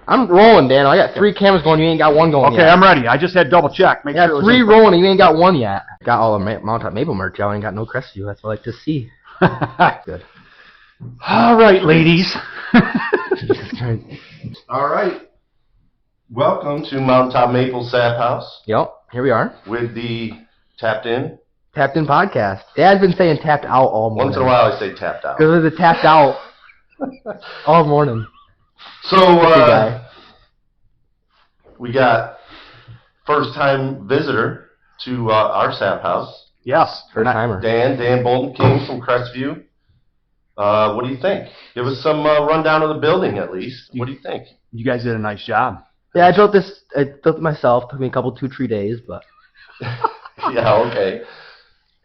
I'm rolling, Dan. I got 3 cameras going. You ain't got one going yet. Okay, I'm ready. I just had double check. Make I sure got 3 rolling. You ain't got one yet. Got all the Mount Top Maple merch. Y'all ain't got no Crestview. That's what I like to see. Good. All right, ladies. All right. Welcome to Mountain Top Maple Sap House Yep. Here we are. with the Tapped In. Tapped In podcast. Dad's been saying tapped out all morning. Once in a while I say tapped out. Because of the tapped out all morning. So, we got first-time visitor to our Sap House. Yes. First timer. Dan Bolton King from Crestview. What do you think? Give us some rundown of the building at least. What do you think? You guys did a nice job. Yeah, I built it myself. Took me a couple 2-3 days, but Yeah, okay.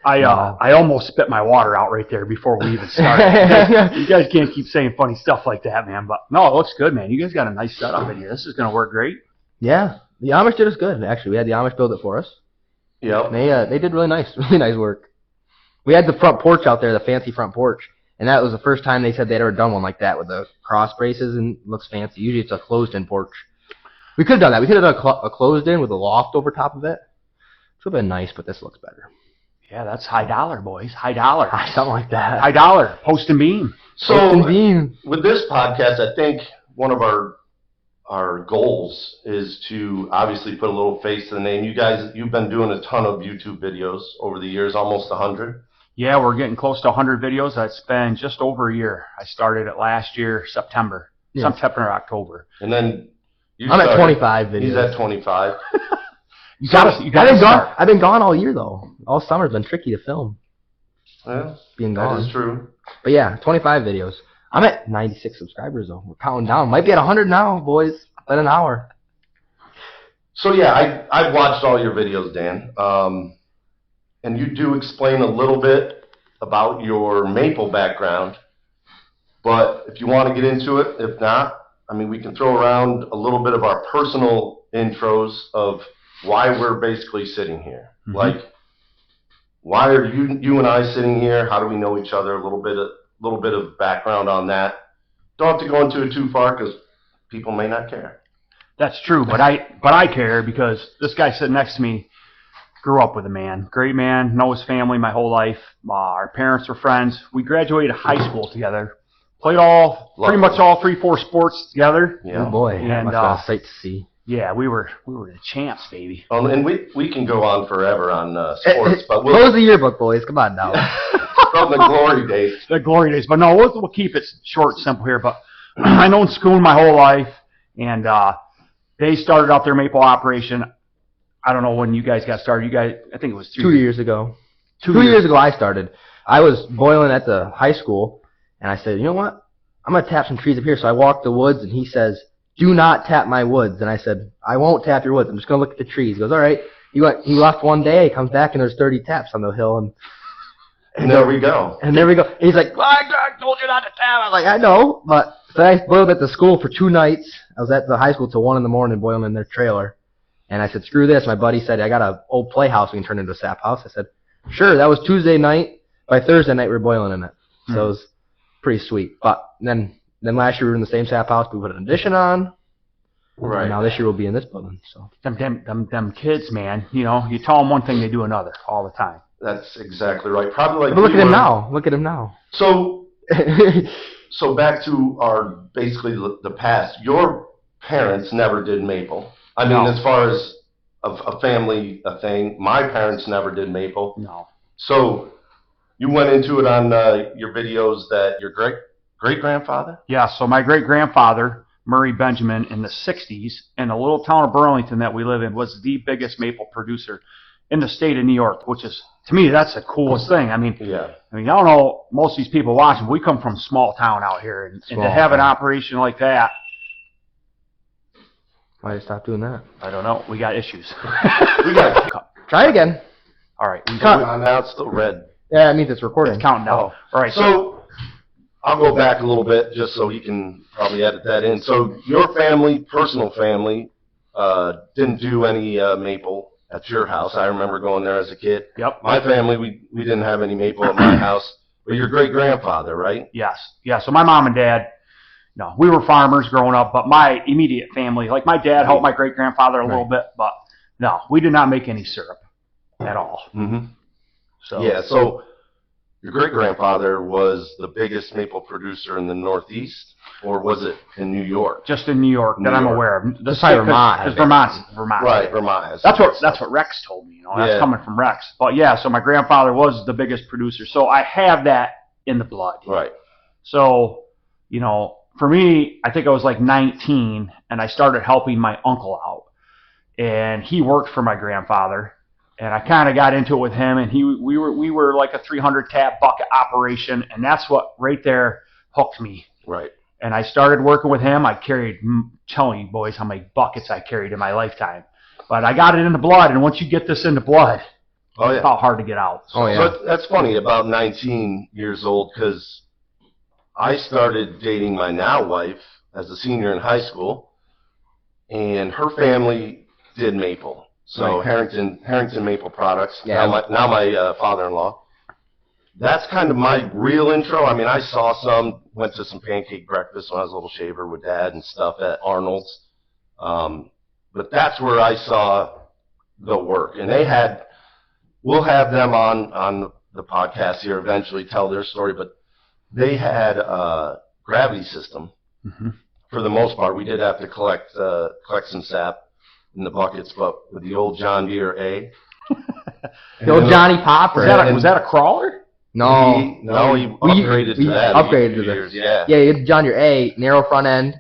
I almost spit my water out right there before we even started. You guys can't keep saying funny stuff like that, man. But no, it looks good, man. You guys got a nice setup in here. This is going to work great. yeah, the Amish did us good. Actually, we had the Amish build it for us. Yep. They did really nice work. We had the front porch out there, the fancy front porch, and that was the first time they said they'd ever done one like that with the cross braces and it looks fancy. Usually it's a closed-in porch. We could have done that. We could have done a closed-in with a loft over top of it. It would have been nice, but this looks better. Yeah, that's high dollar, boys. High dollar. Something like that. High dollar. Post and beam. So, Post and beam. with this podcast, I think one of our goals is to obviously put a little face to the name. You guys, you've been doing a ton of YouTube videos over the years, almost 100. Yeah, we're getting close to 100 videos. That's been just over a year. I started it last year, September, October. And then I'm at 25 videos. He's at 25. You got I've been gone all year though. All summer's been tricky to film. Well, Being gone. that is true. But yeah, 25 videos. I'm at 96 subscribers though. We're counting down. Might be at 100 now, boys. In an hour. So yeah, I've watched all your videos, Dan. And you do explain a little bit about your maple background. But if you want to get into it, if not, I mean, we can throw around a little bit of our personal intros of why we're basically sitting here. Mm-hmm. Like, why are you and I sitting here? How do we know each other? A little bit of background on that. Don't have to go into it too far because people may not care. That's true, but I care because this guy sitting next to me grew up with a man. Great man, know his family my whole life. Our parents were friends. We graduated high school together. Played pretty much all 3-4 sports together. Yeah. Oh boy, And, that must have been a sight to see. Yeah, we were the champs, baby. And we can go on forever on sports, but we'll Close the yearbook, boys. Come on now. from the glory days. The glory days. But no, we'll keep it short and simple here. But I known Schoon my whole life, and they started out their maple operation. I don't know when you guys got started. I think it was 2 years ago. 2 years ago I started. I was boiling at the high school, and I said, you know what? I'm going to tap some trees up here. So I walked the woods, and he says, do not tap my woods. And I said, I won't tap your woods. I'm just going to look at the trees. He goes, all right. He left one day. He comes back, and there's 30 taps on the hill. And there we go. And there we go. He's like, well, I told you not to tap. I was like, I know. But so I boiled at the school for 2 nights. I was at the high school till 1 in the morning boiling in their trailer. And I said, screw this. My buddy said, I got an old playhouse we can turn into a sap house. I said, sure. That was Tuesday night. By Thursday night, we were boiling in it. So it was pretty sweet. But then last year we were in the same sap house. We put an addition on. Right. And now this year we'll be in this building. So Them kids, man. You know, you tell them one thing, they do another all the time. That's exactly right. Probably like. but look at him now. Look at him now. So back to our basically the past. Your parents never did maple. I mean, No. as far as a family thing, my parents never did maple. No. So you went into it on your videos that your great grandfather. Yeah, so my great-grandfather, Murray Benjamin, in the 60s, in the little town of Burlington that we live in, was the biggest maple producer in the state of New York, which is, to me, that's the coolest thing. I mean, Yeah. I don't know, most of these people watching, we come from a small town out here, and to have an operation like that, Why did I stop doing that? I don't know, we got issues. We got Try it again. All right, now it's still red. Yeah, it means it's recording. it's counting down. All right, So I'll go back a little bit just so he can probably edit that in. So your family, personal family, didn't do any maple at your house. I remember going there as a kid. Yep. My family, we didn't have any maple at my house. But your great grandfather, right? Yes. Yeah. So my mom and dad, No, we were farmers growing up, but my immediate family, like my dad helped my great-grandfather a little bit, but no, we did not make any syrup at all. Mm-hmm. So Yeah, so your great-grandfather was the biggest maple producer in the Northeast, or was it in New York? just in New York that New I'm York. aware of. The Just like Vermont, because I think. Vermont. Right, Vermont has That's what Rex told me. You know, that's Yeah. coming from Rex. But yeah, so my grandfather was the biggest producer, so I have that in the blood. Right. So, you know, for me, I think I was like 19, and I started helping my uncle out, and he worked for my grandfather, and I kind of got into it with him, and we were like a 300 tap bucket operation, and that's what right there hooked me. Right. And I started working with him. I carried, telling you boys how many buckets I carried in my lifetime, but I got it in the blood, and once you get this in the blood, Oh, it's yeah. about hard to get out. So, Oh, yeah. But that's funny, about 19 years old, because I started dating my now wife as a senior in high school, and her family did maple. So Right. Harrington Maple Products. Yeah. Now my father-in-law. That's kind of my real intro. I mean, I saw went to some pancake breakfast when I was a little shaver with Dad and stuff at Arnold's. But that's where I saw the work. And we'll have them on the podcast here eventually, tell their story, but they had a gravity system. Mhm. For the most part, we did have to collect some sap in the buckets, but with the old John Deere A. The old Johnny Popper. Was that a crawler? No. He upgraded to that. Upgraded to years, that. yeah. Yeah, you had John Deere A, narrow front end,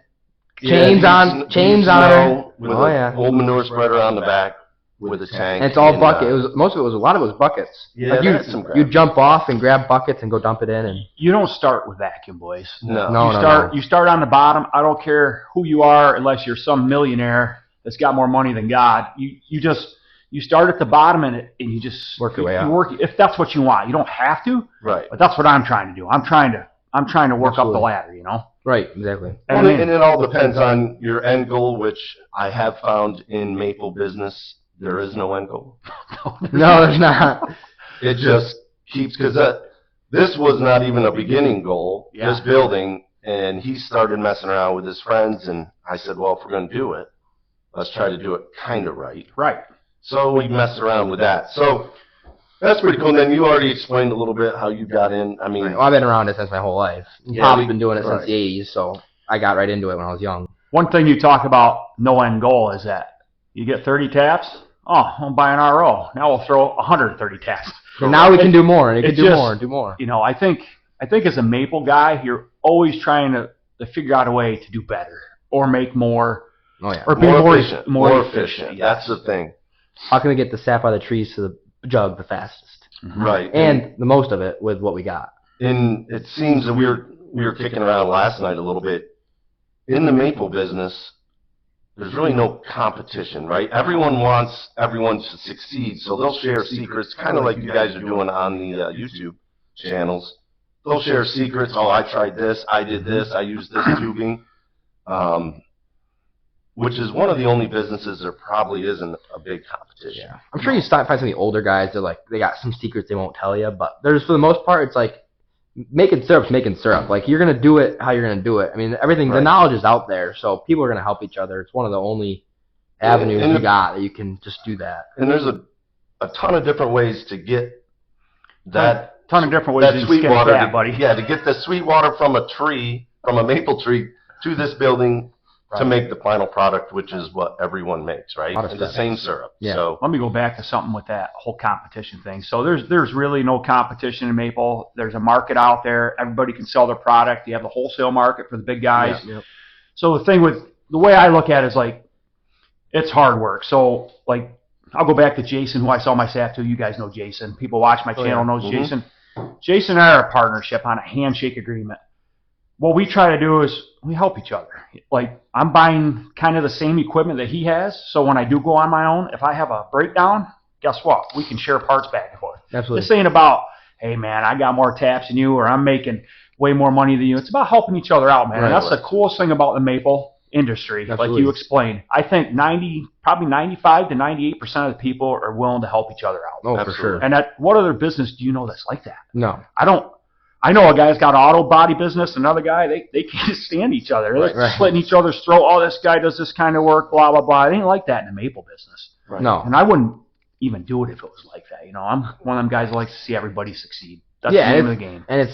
Yeah, chains on it. snow with Oh, an yeah. old manure spreader on the back with a tank. And it's all bucket. A lot of it was buckets. Yeah, Like they had some you jump off and grab buckets and go dump it in, and You don't start with vacuum, boys. No. No. You start on the bottom. I don't care who you are, unless you're some millionaire that's got more money than God. You start at the bottom and you just Work your way up. Work if that's what you want. You don't have to, Right. but that's what I'm trying to do. I'm trying to work up the Absolutely. ladder. You know. right, exactly. Well, And and it all depends on your end goal, which I have found in maple business, there is no end goal. No, there's not. It just keeps, because this was not even a beginning goal, Yeah. this building, and he started messing around with his friends, and I said, well, if we're going to do it, let's try to do it kind of right. Right. So we messed around with that. So that's pretty cool. And then you already explained a little bit how you got in. I mean, Well, I've been around it since my whole life. Yeah, Probably been doing it right. since the 80s, so I got right into it when I was young. One thing you talk about no end goal is that you get 30 taps. Oh, I'm buying RO. Now we'll throw 130 taps. And now we can do more, and it can it do just- more and do more. You know, I think as a maple guy, you're always trying to figure out a way to do better or make more Oh, yeah. or be more efficient. more efficient. yeah. That's the thing. How can we get the sap out of the trees to the jug the fastest? Right. And the most of it with what we got. And it seems that we were kicking around last night a little bit. In the maple business, there's really no competition, right? Everyone wants everyone to succeed, so they'll share secrets, kind of like you guys are doing on the YouTube channels. They'll share secrets. Oh, I tried this. I did this. I used this tubing. Which is one of the only businesses there probably isn't a big competition. Yeah. I'm sure you find some of the older guys that they got some secrets they won't tell you, but there's for the most part it's like making syrup's making syrup. Like you're gonna do it how you're gonna do it. I mean everything the Right. knowledge is out there, so people are gonna help each other. It's one of the only avenues And you got that you can just do that. And there's a ton of different ways to get that ton of different ways that to sweet skin water, that, buddy. Yeah, to get the sweet water from a maple tree to this building to Right. make the final product, which is what everyone makes, right? A lot of And the steps. same syrup. Yeah. So Let me go back to something with that whole competition thing. So there's really no competition in maple. There's a market out there. Everybody can sell their product. You have the wholesale market for the big guys. Yep. So the way I look at it is like, it's hard work. So like, I'll go back to Jason, who I sell my sap to. You guys know Jason. People watch my channel knows Mhm. Jason. Jason and I are a partnership on a handshake agreement. What we try to do is we help each other. Like I'm buying kind of the same equipment that he has. So when I do go on my own, if I have a breakdown, guess what? We can share parts back and forth. Absolutely. This ain't about, hey man, I got more taps than you, or I'm making way more money than you. It's about helping each other out, man. Right. And that's the coolest thing about the maple industry, like Absolutely. you explained. I think 95 to 98% of the people are willing to help each other out. Oh, for Absolutely. sure. And what other business do you know that's like that? No. I don't I know a guy's got an auto body business, another guy, they can't stand each other. They're Right. splitting each other's throat. Oh, this guy does this kind of work, blah, blah, blah. I didn't like that in the maple business. Right. No. And I wouldn't even do it if it was like that. You know, I'm one of them guys that likes to see everybody succeed. That's Yeah, the name of the game. And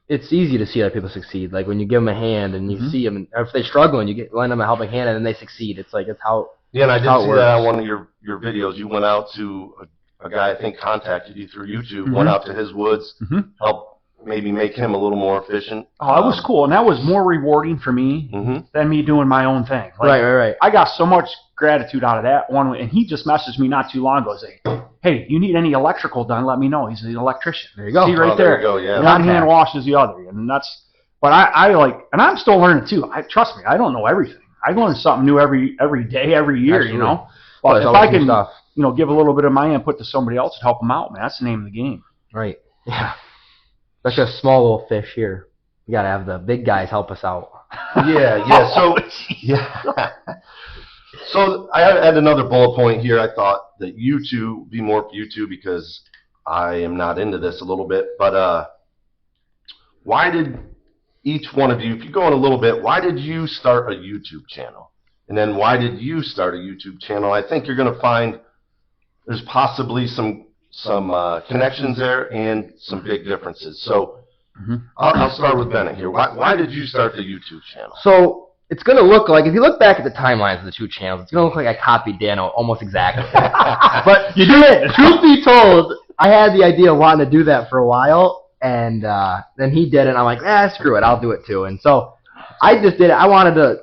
it's easy to see other people succeed. Like when you give them a hand and you see them, or if they're struggling, you lend them a helping hand and then they succeed. It's like, it's how. Yeah, and I did How it see works. that on one of your videos. You went out to a guy I think contacted you through YouTube, went out to his woods, helped maybe make him a little more efficient. Oh, that was cool. And that was more rewarding for me than me doing my own thing. Like, Right. I got so much gratitude out of that one. And he just messaged me not too long ago saying, hey, you need any electrical done, let me know. He's an electrician. There you go. See right Oh, there there. you go, yeah. One hand washes the other. And that's, but I like, and I'm still learning too. Trust me, I don't know everything. I learn something new every day, every year, Absolutely. you know. Well, But there's if always I new can, stuff. give a little bit of my input to somebody else and help them out, man, that's the name of the game. Right. Yeah. That's just a small little fish here. You gotta have the big guys help us out. Yeah. So yeah. So I had another bullet point here. I thought that you two be more for you two because I am not into this a little bit. But why did each one of you, if you go in a little bit, why did you start a YouTube channel? And then why did you start a YouTube channel? I think you're going to find there's possibly some connections there and some big differences. So I'll start with Bennett here. Why did you start the YouTube channel? So it's gonna look like, if you look back at the timelines of the two channels, it's gonna look like I copied Dano almost exactly. But You did. truth be told, I had the idea of wanting to do that for a while, and then he did it, and I'm like, screw it, I'll do it too. And so I just did it. I wanted to,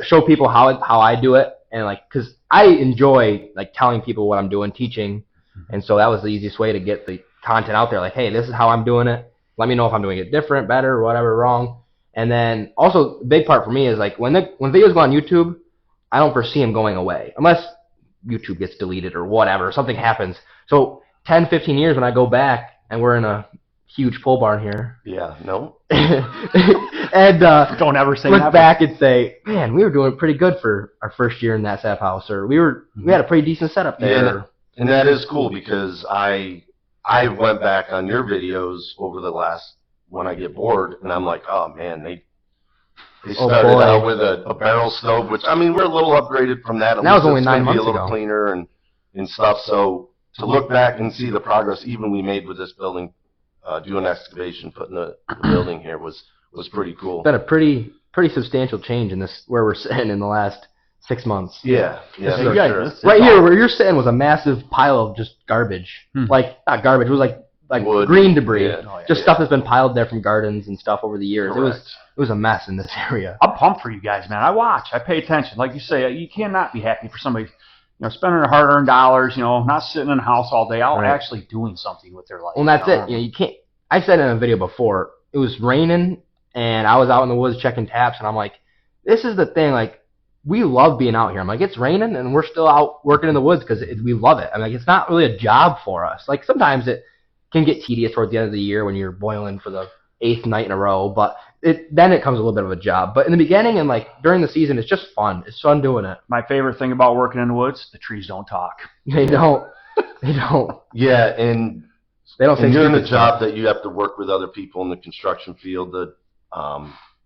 show people how I do it, and like, cause I enjoy like telling people what I'm doing, teaching, and so that was the easiest way to get the content out there. Like, hey, this is how I'm doing it. Let me know if I'm doing it different, better, whatever, wrong. And then also, the big part for me is like when videos go on YouTube, I don't foresee them going away unless YouTube gets deleted or whatever, something happens. So 10, 15 years when I go back and we're in a huge pole barn here, Yeah, no? and Don't ever say look never. back and say, man, we were doing pretty good for our first year in that setup house, or we had a pretty decent setup there. Yeah. And that is cool because I went back on your videos over the last, when I get bored, and I'm like, oh man, they Oh, started boy. out with a barrel stove, which, I mean, we're a little upgraded from that. At That was least only it's 9 gonna be months a little ago. cleaner and stuff. So to look back and see the progress even we made with this building, doing excavation, putting the building here was pretty cool. It's been a pretty substantial change in this, where we're sitting in the last 6 months. Yeah, You for guys- sure. this- Right here, where you're sitting, was a massive pile of just garbage. Like, not garbage, it was like Wood. green debris. Yeah. Oh, yeah. Just stuff that's been piled there from gardens and stuff over the years. Correct. It was a mess in this area. I'm pumped for you guys, man. I watch. I pay attention. Like you say, you cannot be happy for somebody, spending their hard-earned dollars, not sitting in a house all day, out Right. actually doing something with their life. Well, that's it. You can't. I said in a video before, it was raining, and I was out in the woods checking taps, and I'm like, this is the thing. Like, we love being out here. I'm like, it's raining, and we're still out working in the woods because we love it. I'm like, it's not really a job for us. Like, sometimes it can get tedious towards the end of the year when you're boiling for the 8th night in a row, but then it comes a little bit of a job. But in the beginning and like during the season, it's just fun. It's fun doing it. My favorite thing about working in the woods, the trees don't talk. They don't. They don't. Yeah, and They don't say And you're in a stupid job stuff. that you have to work with other people in the construction field. That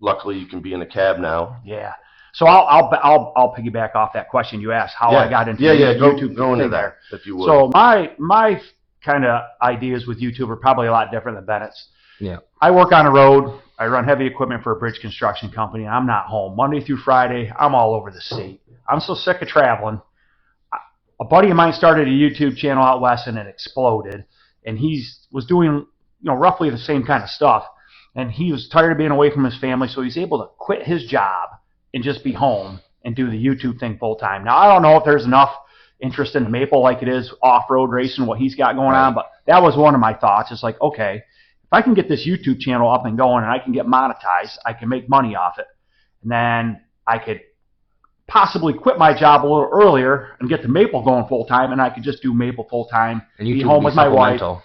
luckily you can be in a cab now. Yeah. So I'll piggyback off that question you asked, how I got into yeah, the go YouTube into thing that if you would. So my kind of ideas with YouTube are probably a lot different than Bennett's. Yeah. I work on a road. I run heavy equipment for a bridge construction company. I'm not home Monday through Friday. I'm all over the state. I'm so sick of traveling. A buddy of mine started a YouTube channel out west, and it exploded. And he was doing roughly the same kind of stuff. And he was tired of being away from his family, so he's able to quit his job and just be home and do the YouTube thing full time. Now, I don't know if there's enough interest in the maple like it is off-road racing, what he's got going on, but that was one of my thoughts. It's like, okay, if I can get this YouTube channel up and going and I can get monetized, I can make money off it. And then I could possibly quit my job a little earlier and get the maple going full time, and I could just do maple full time, And be YouTube home would with be my wife. supplemental.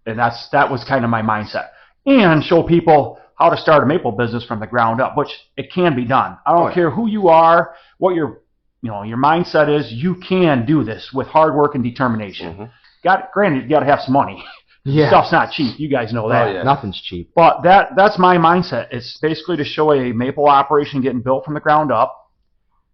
And that was kind of my mindset. And show people how to start a maple business from the ground up, which it can be done. I don't care who you are, what your mindset is, you can do this with hard work and determination. Mhm. Granted, you got to have some money. Yeah. Stuff's not cheap. You guys know that. Oh, yeah. Nothing's cheap. But that's my mindset. It's basically to show a maple operation getting built from the ground up.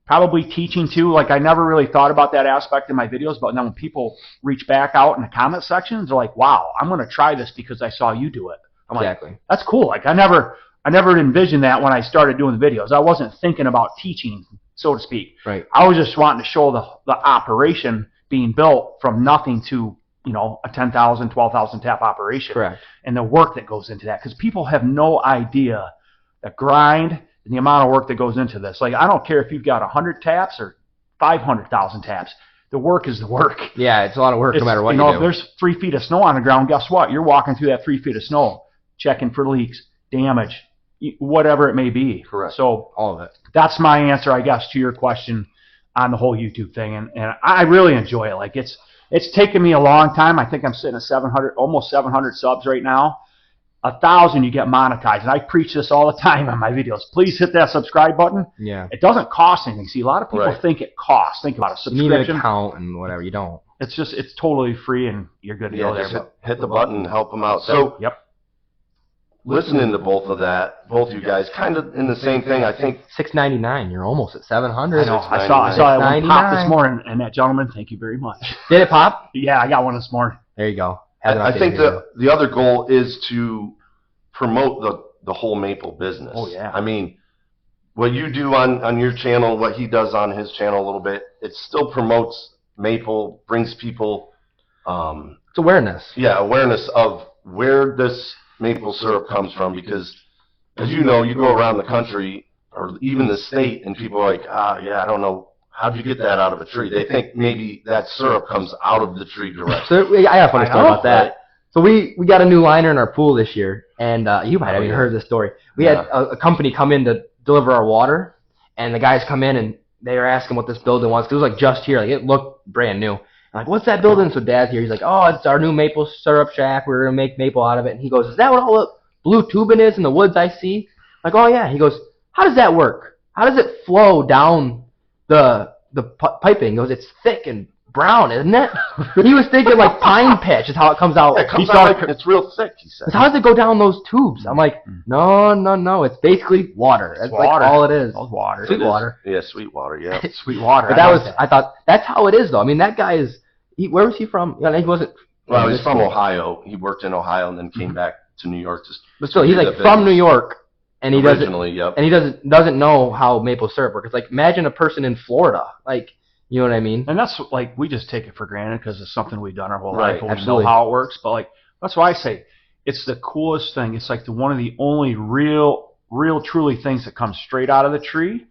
Probably teaching too. Like I never really thought about that aspect in my videos, but now when people reach back out in the comment sections, they're like, "Wow, I'm going to try this because I saw you do it." I'm Exactly. like, "That's cool." Like I never envisioned that when I started doing the videos. I wasn't thinking about teaching, so to speak. Right. I was just wanting to show the operation being built from nothing to, you know, a 10,000, 12,000 tap operation. Correct. And the work that goes into that, because people have no idea the grind and the amount of work that goes into this. Like, I don't care if you've got 100 taps or 500,000 taps. The work is the work. Yeah, it's a lot of work no matter what you know, do. if there's 3 feet of snow on the ground, guess what? You're walking through that 3 feet of snow, checking for leaks, damage, whatever it may be. Correct. So All of it. that's my answer, I guess, to your question on the whole YouTube thing. And I really enjoy it. Like, it's taken me a long time. I think I'm sitting at 700, almost 700 subs right now. 1,000, you get monetized. And I preach this all the time on my videos. Please hit that subscribe button. Yeah. It doesn't cost anything. See, a lot of people Right. think it costs. Think about a You need an subscription. account and whatever. You don't. It's totally free and you're good to Yeah, go just there. hit the button and help them out. So Yep. listening to both of you guys, kind of in the same thing. I think $6.99. You're almost at 700. I know. I saw that one pop this $6.99. morning, and that gentleman, thank you very much. Did it pop? Yeah, I got one this morning. There you go. Have an I updated think video. the other goal is to promote the whole maple business. Oh, yeah. I mean, what you do on your channel, what he does on his channel a little bit, it still promotes maple, brings people It's awareness. awareness of where this maple syrup comes from, because as you know, you go around the country or even the state and people are like, I don't know, how'd you get that out of a tree? They think maybe that syrup comes out of the tree directly. So I got a funny I story know, about that. So we got a new liner in our pool this year, and you might have even heard this story. We had a company come in to deliver our water, and the guys come in and they were asking what this building was, because it was like just here, like it looked brand new. I'm like, what's that building? So Dad's here. He's like, oh, it's our new maple syrup shack. We're gonna make maple out of it. And he goes, is that what all the blue tubing is in the woods I see? I'm like, oh yeah. He goes, how does that work? How does it flow down the piping? He goes, it's thick and brown, isn't it? He was thinking like pine pitch is how it comes out. It comes out like it's real thick, he said. How does it go down those tubes? I'm like, no. It's basically water. That's like water. all it is. It's water. Sweet water. Yeah, sweet water, yeah. Sweet water. But I thought that's how it is though. I mean, that guy is. Where was he from? Yeah, he wasn't. Well, he's from Ohio. He worked in Ohio and then came back to New York to. But still, he's like from New York, and he doesn't. Originally, yep. And he doesn't know how maple syrup works. It's like imagine a person in Florida, like you know what I mean? And that's like, we just take it for granted because it's something we've done our whole Right, life. And we absolutely. know how it works. But like, that's why I say it's the coolest thing. It's like one of the only real truly things that comes straight out of the tree.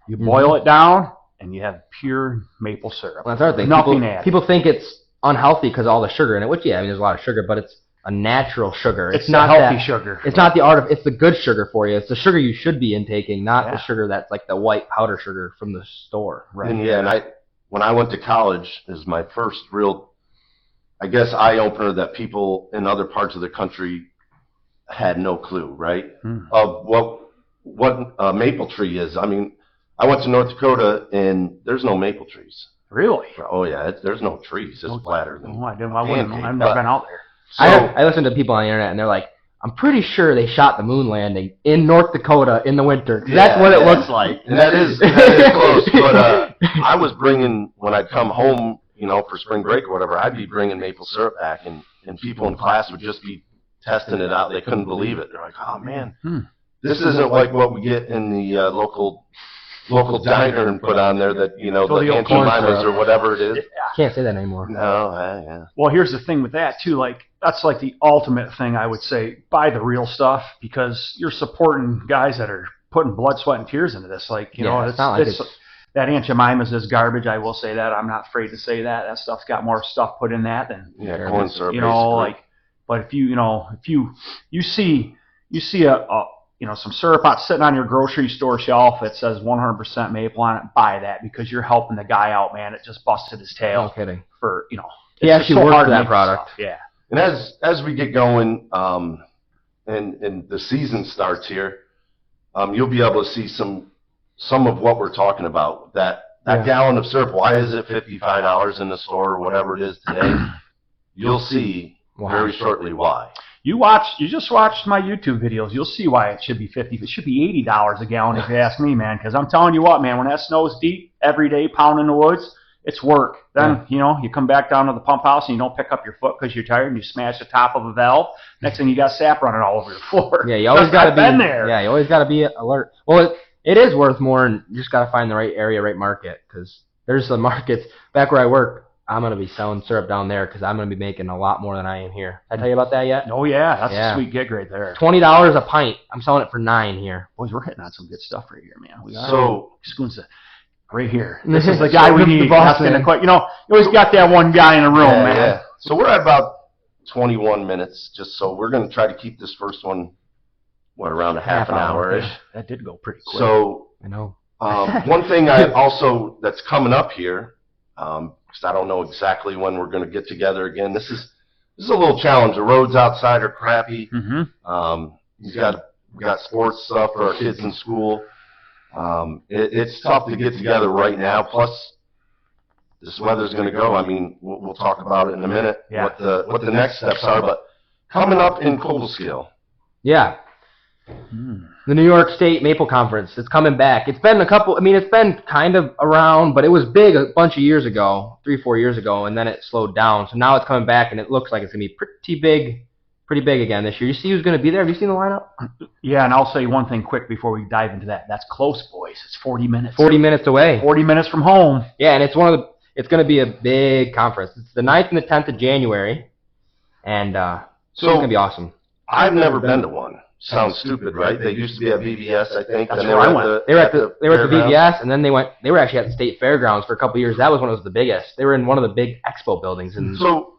You boil it down and you have pure maple syrup. Well, that's our thing. Nothing added. People think it's unhealthy because of all the sugar in it, which I mean, there's a lot of sugar, but it's a natural sugar. It's not the healthy that, sugar. It's not the art of. It's the good sugar for you. It's the sugar you should be intaking, not the Yeah. sugar that's like the white powder sugar from the store. Right. And when I went to college, is my first real, I guess, eye opener that people in other parts of the country had no clue, right? Of what a maple tree is. I mean, I went to North Dakota and there's no maple trees. Really? Oh yeah, there's no trees. It's flatter than. Oh, I wouldn't know. pancake, I've never but- been out there. So, I listen to people on the internet and they're like, I'm pretty sure they shot the moon landing in North Dakota in the winter. 'Cause that's what it looks like. and that is close. But I was bringing, when I'd come home, for spring break or whatever, I'd be bringing maple syrup back, and people in class would just be testing it out. They couldn't believe it. They're like, oh man, this isn't like what we get in the local diner and put on there that, So the the old Aunt corn Jemima's syrup. or whatever it is. Can't say that anymore. No, yeah. Well, here's the thing with that too. Like, that's like the ultimate thing I would say. Buy the real stuff, because you're supporting guys that are putting blood, sweat, and tears into this. Like, you know, it's not like it's that Aunt Jemima's is garbage. I will say that. I'm not afraid to say that. That stuff's got more stuff put in that than Yeah, corn syrup. you know. basically. Like, but if you see some syrup out sitting on your grocery store shelf that says 100% maple on it, buy that, because you're helping the guy out, man. It just busted his tail No kidding. for He it's just actually so worked hard for to that make product. stuff. Yeah. And as we get going, and the season starts here, you'll be able to see some of what we're talking about. That gallon of syrup, why is it $55 in the store or whatever it is today? You'll see very shortly why. You just watched my YouTube videos. You'll see why it should be $50. It should be $80 a gallon if you ask me, man. Because I'm telling you what, man, when that snow's deep every day, pounding the woods, it's work. Then you come back down to the pump house and you don't pick up your foot because you're tired and you smash the top of a valve. Next thing you got sap running all over your floor. Yeah, you always got to be there. Yeah, you always got to be alert. Well, it is worth more, and you just got to find the right area, right market. Because there's some markets back where I work. I'm going to be selling syrup down there because I'm going to be making a lot more than I am here. Did I tell you about that yet? Oh, yeah. That's a sweet gig right there. $20 a pint. I'm selling it for $9 here. Boys, we're hitting on some good stuff right here, man. We So, spoons right here. This is the guy we need. That's gonna quit. You always got that one guy in the room, man. Yeah. So we're at about 21 minutes, just so we're going to try to keep this first one, around a half an hour-ish. Yeah, that did go pretty quick. So, I know. one thing that's coming up here, because I don't know exactly when we're going to get together again. This is a little challenge. The roads outside are crappy. Mm-hmm. We got sports stuff for our kids in school. It's tough to get together right now. Plus, this weather's going to go. I mean, we'll talk about it in a minute. Yeah. What the next steps are. But coming up in Coldskill. Yeah. The New York State Maple Conference. It's coming back. It's been it's been kind of around, but it was big a bunch of years ago, 3-4 years ago, and then it slowed down. So now it's coming back, and it looks like it's going to be pretty big again this year. You see who's going to be there? Have you seen the lineup? Yeah, and I'll say one thing quick before we dive into that. That's close, boys. It's 40 minutes. 40 minutes away. 40 minutes from home. Yeah, and it's going to be a big conference. It's the 9th and the 10th of January, and it's going to be awesome. I've never been to one. Sounds stupid, right? They used to be at VBS, I think. That's where I went. They were at the VBS, and then they were actually at the State Fairgrounds for a couple of years. That was when it was the biggest. They were in one of the big expo buildings. So,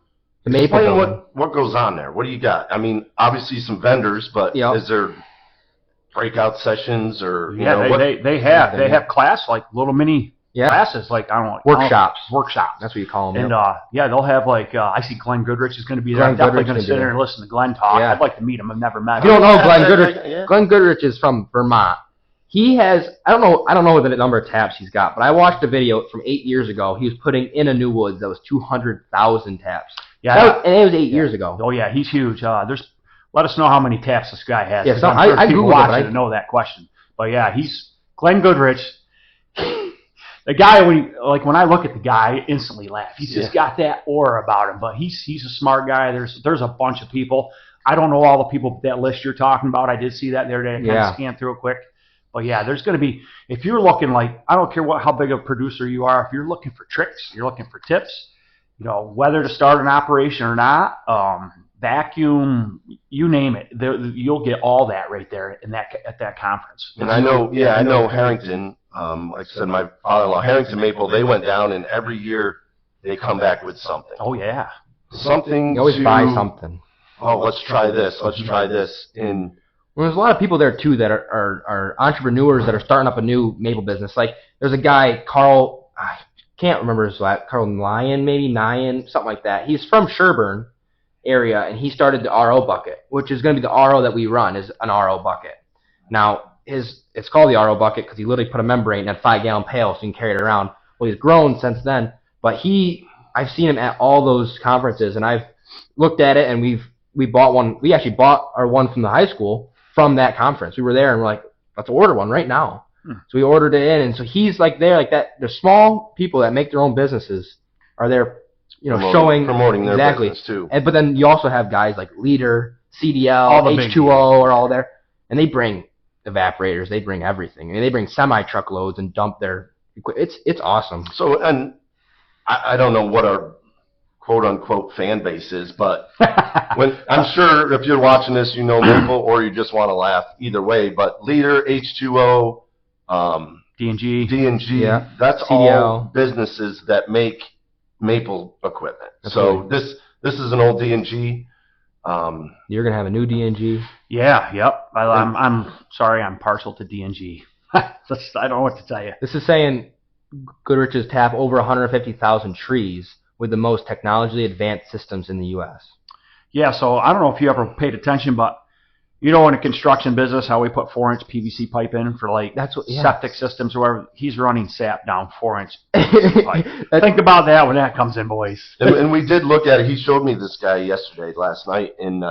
the Maple Building. What goes on there? What do you got? I mean, obviously some vendors, but is there breakout sessions or they have class, like little mini classes, like workshops. That's what you call them. And they'll have I see Glenn Goodrich is going to be there. I'm definitely going to sit there and listen to Glenn talk. I'd like to meet him. I've never met him. If you don't know Glenn Goodrich, Glenn Goodrich is from Vermont. He has I don't know the number of taps he's got, but I watched a video from 8 years ago. He was putting in a New Woods that was 200,000 taps. Yeah, and it was 8 years ago. Oh yeah, he's huge. Let us know how many taps this guy has. Yeah, so I'm sure I people Googled watching to know that question. But yeah, he's Glenn Goodrich. The guy, when I look at the guy, I instantly laugh. He's just got that aura about him. But he's a smart guy. There's a bunch of people. I don't know all the people that list you're talking about. I did see that the other day. I kind of scanned through it quick. But yeah, there's going to be, if you're looking I don't care how big of a producer you are, if you're looking for tricks, you're looking for tips, whether to start an operation or not, vacuum, you name it, you'll get all that right there at that conference. And I know Harrington, like I said, my father-in-law, Harrington Maple, they went down, and every year they come back with something. Oh, yeah. Something You always buy something. Oh, let's try this. Let's try this. Well, there's a lot of people there, too, that are entrepreneurs that are starting up a new maple business. Like, there's a guy, Carl, I can't remember his last, Carl Nyan, something like that. He's from Sherburne area, and he started the RO bucket, which is going to be the RO that we run, is an RO bucket. Now, it's called the RO bucket because he literally put a membrane in a 5-gallon pail so you can carry it around. Well, he's grown since then, but I've seen him at all those conferences, and I've looked at it, and we bought one. We actually bought our one from the high school from that conference. We were there, and we're like, let's order one right now. So we ordered it in, and so he's there like that. The small people that make their own businesses are there, promoting their business too. But then you also have guys like Leader, CDL, H2O are all there, and they bring evaporators, they bring everything. I mean, they bring semi-truckloads and dump their equipment. It's awesome. So, and I don't know what our quote-unquote fan base is, but I'm sure if you're watching this, Maple, or you just want to laugh, either way, but Leader, H2O, D&G, that's CDL. All businesses that make maple equipment. That's so right. This is an old D&G. You're going to have a new D&G? Yeah, yep. I'm sorry, I'm partial to D&G. I don't know what to tell you. This is saying Goodrich's tap over 150,000 trees with the most technologically advanced systems in the U.S. Yeah, so I don't know if you ever paid attention, but You know, in a construction business, how we put 4-inch PVC pipe in for like That's what- yeah. septic systems or whatever. He's running sap down 4-inch PVC pipe. Think about that when that comes in, boys. And we did look at it. He showed me this guy last night, and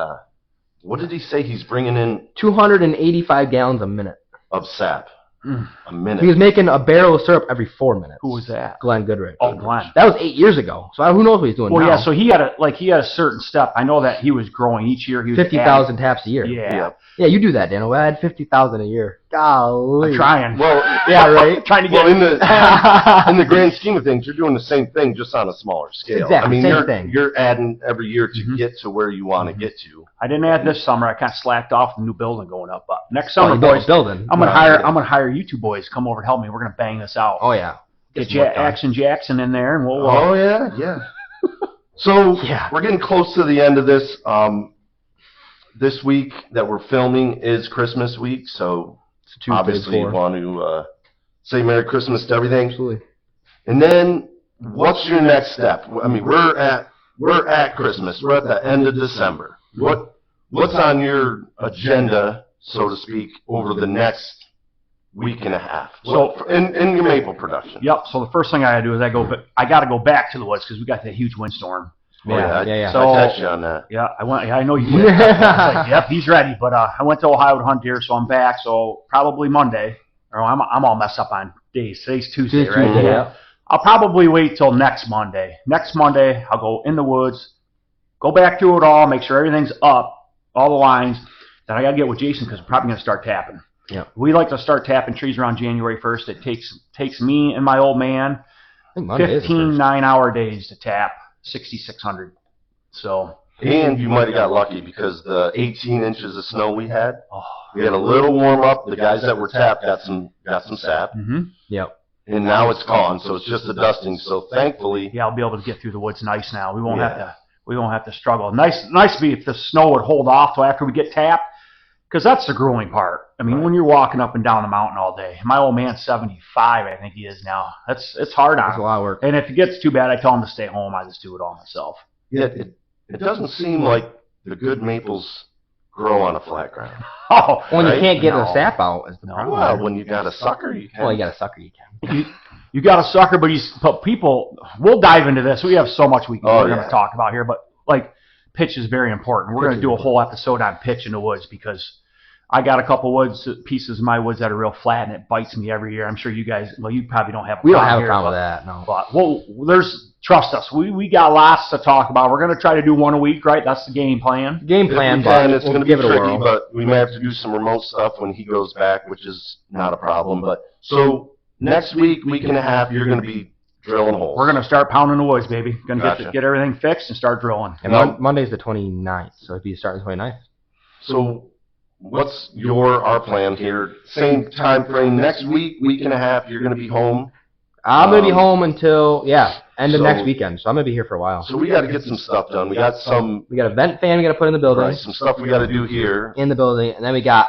what did he say? He's bringing in 285 gallons a minute. of sap Mm. a minute. He was making a barrel of syrup every 4 minutes. Who was that? Glenn Goodrich. Oh, Glenn. That was 8 years ago. So who knows what he's doing Well, now? yeah. So he had a certain step. I know that he was growing each year. He was 50,000 taps a year. adding- Yeah. Yeah, you do that, Daniel. I had 50,000 a year. Golly. I'm trying. Well, Yeah, right. Trying to get. well, in the grand scheme of things, you're doing the same thing, just on a smaller scale. Exactly, I mean, same you're thing. you're adding every year to Mhm. get to where you want to get to. I didn't add this summer. I kind of slacked off the new building going up. But next Oh, summer, you built a boys, building. I'm gonna Well, hire. yeah. I'm gonna hire you two boys. Come over and help me. We're gonna bang this out. Oh, yeah. Get some work done. Action Jackson in there, and we'll. Oh yeah, yeah. So Yeah. we're getting close to the end of this. This week that we're filming is Christmas week, so It's Tuesday obviously you before. want to say Merry Christmas to everything. Absolutely. And then, what's your next step? I mean, we're at Christmas. We're at the end of December. What's on your agenda, so to speak, over the next week and a half? So- in your maple production. Yep. So the first thing I gotta do is I gotta go back to the woods because we got that huge windstorm. Oh, Yeah. I So- text you on that. Yeah, I went. Yeah, I know you did. I was like, yep, he's ready. But I went to Ohio to hunt deer, so I'm back. So probably Monday. Or I'm all messed up on days. Today's Tuesday, Tuesday, right? yeah. I'll probably wait till next Monday. Next Monday, I'll go in the woods, go back through it all, make sure everything's up, all the lines. Then I got to get with Jason because I'm probably going to start tapping. Yeah. We like to start tapping trees around January 1st. It takes me and my old man I think Monday is the 15 first. 9-hour days to tap 6,600. So, And you might have got lucky because the 18 inches of snow we had oh, a little warm up. The guys that were tapped got some sap, Yep. and now it's gone. So it's just a dusting. So thankfully, yeah, I'll be able to get through the woods nice now. We won't Yeah. have to. We won't have to struggle. Nice to be if the snow would hold off till after we get tapped, because that's the grueling part. I mean, Right. when you're walking up and down the mountain all day. My old man's 75, I think he is now. It's hard on That's a him. lot of work. And if it gets too bad, I tell him to stay home. I just do it all myself. yeah, it doesn't seem like the good maples grow on a flat ground. Oh, When you Right? can't get No. the sap out is the No. problem. Well, when you got a sucker, you can. Well, you got a sucker, you can. you got a sucker, but people. We'll dive into this. We have so much we're Oh, going yeah. to talk about here, but like pitch is very important. We're going Pitch to is do a whole episode on pitch in the woods because I got a couple pieces of my woods that are real flat and it bites me every year. I'm sure you guys. Well, you probably don't have. We don't have a here, problem with but- that, no. But well, trust us. We got lots to talk about. We're going to try to do one a week, right? That's the game plan. Game If plan, we can, but it's we'll going to be give it a tricky, whirl. but we may have to do some remote stuff when he goes back, which is not a problem. But so next week and a half, you're going to be drilling holes. We're going to start pounding the woods, baby. Going to Gotcha. get everything fixed and start drilling. And Monday's the 29th, so if you start the 29th. So what's our plan here? Same time frame next week and a half. You're going to be home. I'm going to be home until, end of so- next weekend, so I'm going to be here for a while. So we got to get some stuff done. We got some We got a vent fan we got to put in the building, some stuff we got to do here. and then we got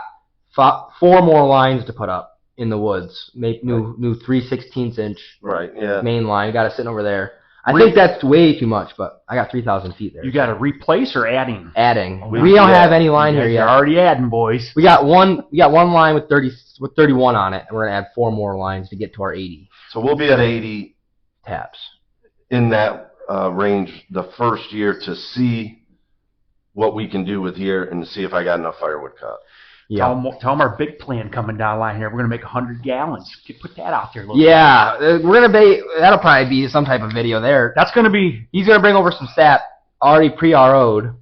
4 more lines to put up in the woods. Make new 3/16 inch Right. Yeah. main line. We got it sitting over there. I think that's way too much, but I got 3,000 feet there. You got to replace or adding? Adding. We- We don't yeah. have any line here You're yet. already adding, boys. We got one line with 31 on it, and we're gonna add 4 more lines to get to our 80 So we'll be at 80 taps. in that range the first year to see what we can do with here and to see if I got enough firewood cut. Tell them our big plan coming down the line here. We're going to make 100 gallons. Put that out there a little Yeah, we're gonna be. That'll probably be some type of video there. That's going to be, He's gonna bring over some sap already pre-RO'd,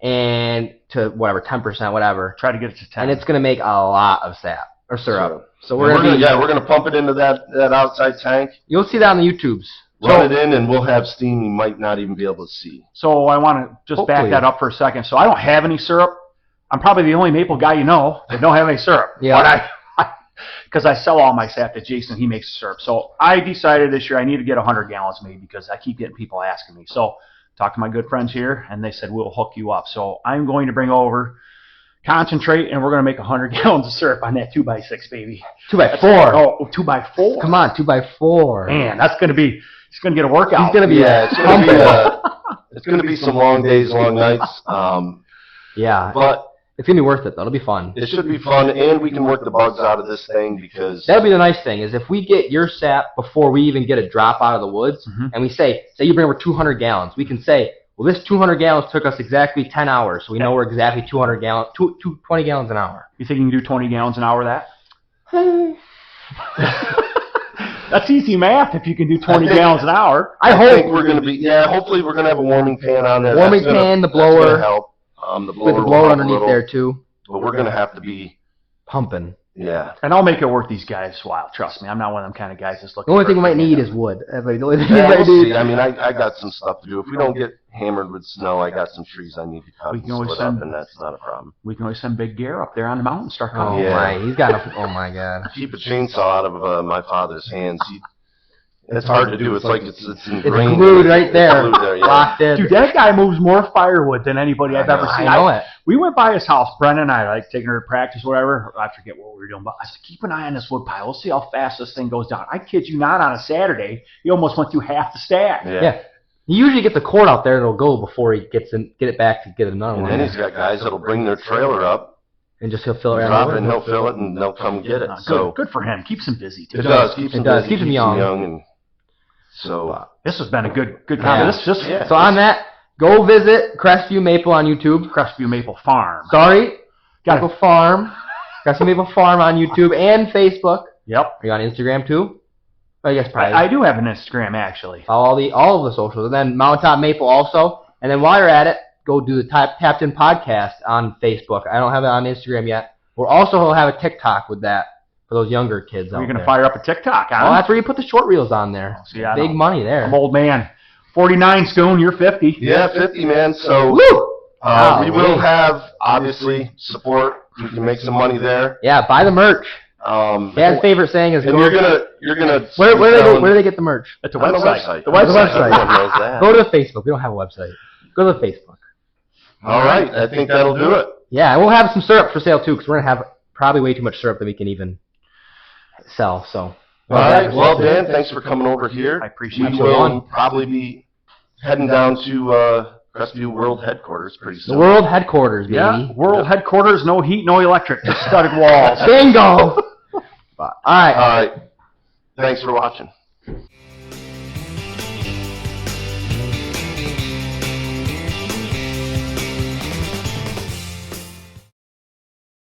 and to whatever 10%, whatever, try to get it to 10. and it's gonna make a lot of sap or syrup. So We're we're gonna be. we're gonna pump it into that outside tank, You'll see that on the YouTubes. run it in, and we'll have steam you might not even be able to see. So I want to just back Hopefully. that up for a second. So I don't have any syrup. I'm probably the only maple guy you know that don't have any syrup. Yeah. Because I sell all my sap to Jason. He makes syrup. So I decided this year I need to get 100 gallons made because I keep getting people asking me. So talked to my good friends here, and they said, we'll hook you up. So I'm going to bring over concentrate, and we're going to make 100 gallons of syrup on that 2x6, baby. 2x4. Oh, 2x4. Come on, 2x4. Man, that's going to be, it's going to get a workout. He's gonna be. Yeah, it's gonna be it's gonna be some long days, long nights. Yeah. But It's going to be worth it, though. It'll be fun. It should be fun, and we can work the bugs out of this thing because That'll be the nice thing, is if we get your sap before we even get a drop out of the woods, and we say you bring over 200 gallons, we can say, well, this 200 gallons took us exactly 10 hours, so we know we're exactly 20 gallons an hour. You think you can do 20 gallons an hour of that? That's easy math if you can do 20 gallons an hour. I think we're going to be, hopefully we're going to have a warming pan on there. Warming pan, the blower. That's going to help. The blower With the will blower help a underneath little, there, too. But we're going to have to be, Pumping. yeah. And I'll make it worth these guys' while. Trust me, I'm not one of them kind of guys that's The looking only for thing we might a need handout. is wood. That's like the only thing Yeah, we we'll might need. see. I mean, I got some stuff to do. If we don't get hammered with snow, I got some trees I need to cut We and can always split send- up, and that's not a problem. We can always send Big Gare up there on the mountain and start Oh, cutting. Yeah. my. He's got a... Oh, my God. Keep a chainsaw out of my father's hands. It's hard to do. It's like it's ingrained. It's glued right there. It's glued there, yeah. Locked in. Dude, that guy moves more firewood than anybody I've ever seen. I know it. We went by his house, Brendan and I, like taking her to practice, whatever. I forget what we were doing, but I said, keep an eye on this wood pile. We'll see how fast this thing goes down. I kid you not, on a Saturday, he almost went through half the stack. Yeah. He usually gets the cord out there and it'll go before he get it back to get another And one. then he's got guys that'll bring their trailer up, And just he'll fill it drop around. it, and he'll fill it, and they'll come get it. Good, So good for him. Keeps him busy, too. it does. Keeps It them does. busy, Keeps them young. and so This has been a good Yeah. conversation. This Yeah. So on that, go visit Crestview Maple on YouTube. Crestview Maple Farm. Sorry, Got Maple Farm. Crestview Maple Farm on YouTube and Facebook. Yep. Are you on Instagram too? I guess probably. I do have an Instagram, actually. all of the socials, and then Mountaintop Maple also. And then while you're at it, go do the Tapped In podcast on Facebook. I don't have it on Instagram yet. We'll also have a TikTok with that for those younger kids out You're going to there. fire up a TikTok, huh? Well, that's where you put the short reels on there. See, I Big don't- money there. I'm old man. 49, Scoon, you're 50. yeah, 50 man. So Woo! we will have obviously support. You can make some money there. Yeah, buy the merch. Dad's favorite saying is And go. you're gonna Where do they get the merch? At the on website. The On the website. website. Everyone knows that. Go to the Facebook. We don't have a website. Go to the Facebook. All right, I think that'll do it. Yeah, and we'll have some syrup for sale too, because we're gonna have probably way too much syrup that we can even sell. So. All right, well, Dan, thanks for coming over here. I appreciate We you. will probably be heading down to Crestview World Headquarters pretty soon. The world headquarters, baby. Yeah, world headquarters, no heat, no electric, just studded walls. Bingo! All right. All right, thanks for watching.